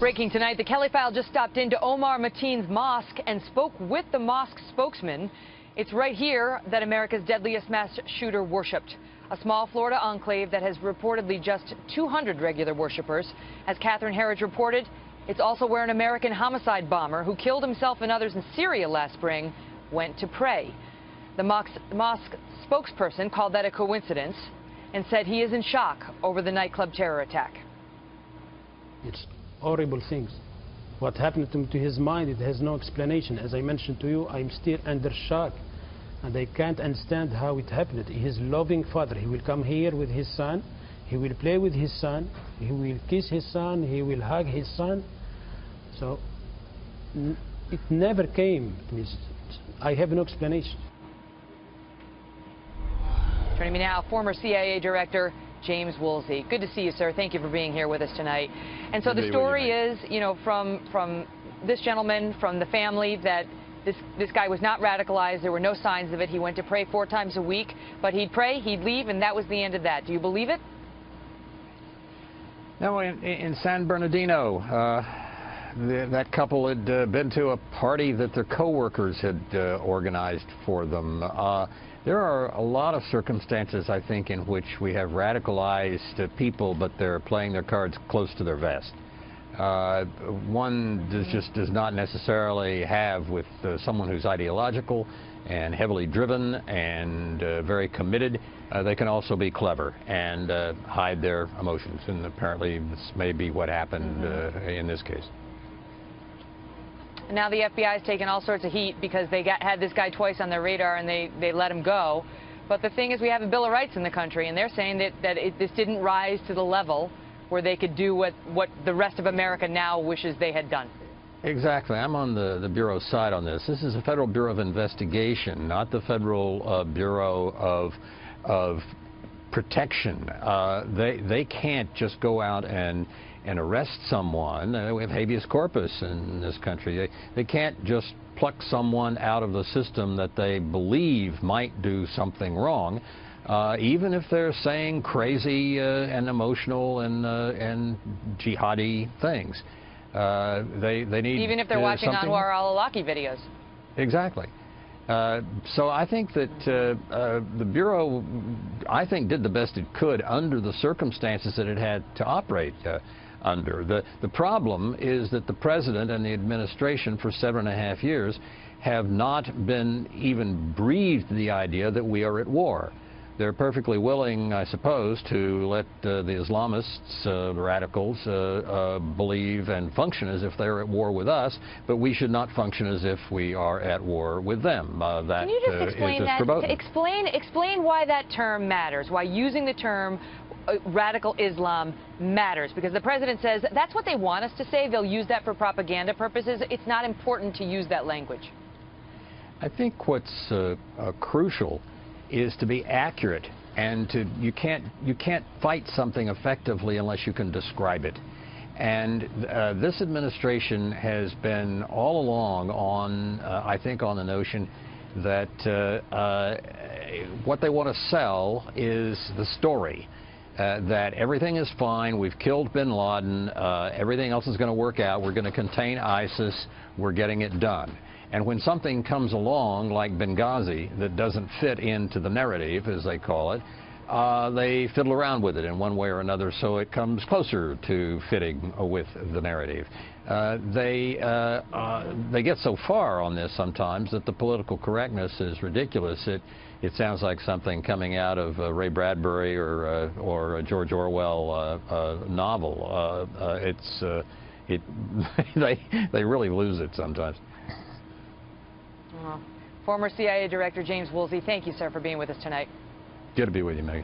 Breaking tonight, the Kelly File just stopped into Omar Mateen's mosque and spoke with the mosque spokesman. It's right here that America's deadliest mass shooter worshipped. A small Florida enclave that has reportedly just 200 regular worshipers. As Catherine Herridge reported, it's also where an American homicide bomber who killed himself and others in Syria last spring went to pray. The mosque spokesperson called that a coincidence and said he is in shock over the nightclub terror attack. It's horrible things. What happened to his mind, it has no explanation. As I mentioned to you, I'm still under shock. And I can't understand how it happened. His loving father, he will come here with his son, he will play with his son, he will kiss his son, he will hug his son. So it never came. I have no explanation. Joining me now, former CIA Director James Woolsey. Good to see you, sir. Thank you for being here with us tonight. And so the story is, you know, from this gentleman, from the family, that this guy was not radicalized. There were no signs of it. He went to pray 4 times a week, but he'd pray, he'd leave, and that was the end of that. Do you believe it? No, in San Bernardino, that couple had been to a party that their co-workers had organized for them. There are a lot of circumstances, I think, in which we have radicalized people, but they're playing their cards close to their vest. One just does not necessarily have with someone who's ideological and heavily driven and very committed. They can also be clever and hide their emotions, and apparently this may be what happened in this case. Now the FBI has taken all sorts of heat because they had this guy twice on their radar and they let him go. But the thing is, we have a Bill of Rights in the country, and they're saying that this didn't rise to the level where they could do what the rest of America now wishes they had done. Exactly. I'm on the Bureau's side on this. This is a Federal Bureau of Investigation, not the Federal Bureau of Protection. They can't just go out and arrest someone. We have habeas corpus in this country. They can't just pluck someone out of the system that they believe might do something wrong, even if they're saying crazy and emotional and jihadi things. They need even if they're watching Anwar al-Awlaki videos. Exactly. So I think that the Bureau, I think, did the best it could under the circumstances that it had to operate under. The problem is that the President and the administration for 7.5 years have not been even breathed the idea that we are at war. They're perfectly willing, I suppose, to let the Islamists, the radicals, believe and function as if they're at war with us, but we should not function as if we are at war with them. Can you just explain that? Explain why that term matters, why using the term radical Islam matters, because the President says that's what they want us to say. They'll use that for propaganda purposes. It's not important to use that language. I think what's crucial is to be accurate, and you can't fight something effectively unless you can describe it. And this administration has been all along on, I think, on the notion that what they want to sell is the story. That everything is fine, we've killed bin Laden, everything else is going to work out, we're going to contain ISIS, we're getting it done. And when something comes along, like Benghazi, that doesn't fit into the narrative, as they call it, they fiddle around with it in one way or another so it comes closer to fitting with the narrative. They get so far on this sometimes that the political correctness is ridiculous. It sounds like something coming out of a Ray Bradbury or a George Orwell novel. They really lose it sometimes. Former CIA Director James Woolsey, thank you, sir, for being with us tonight. Good to be with you, Megan.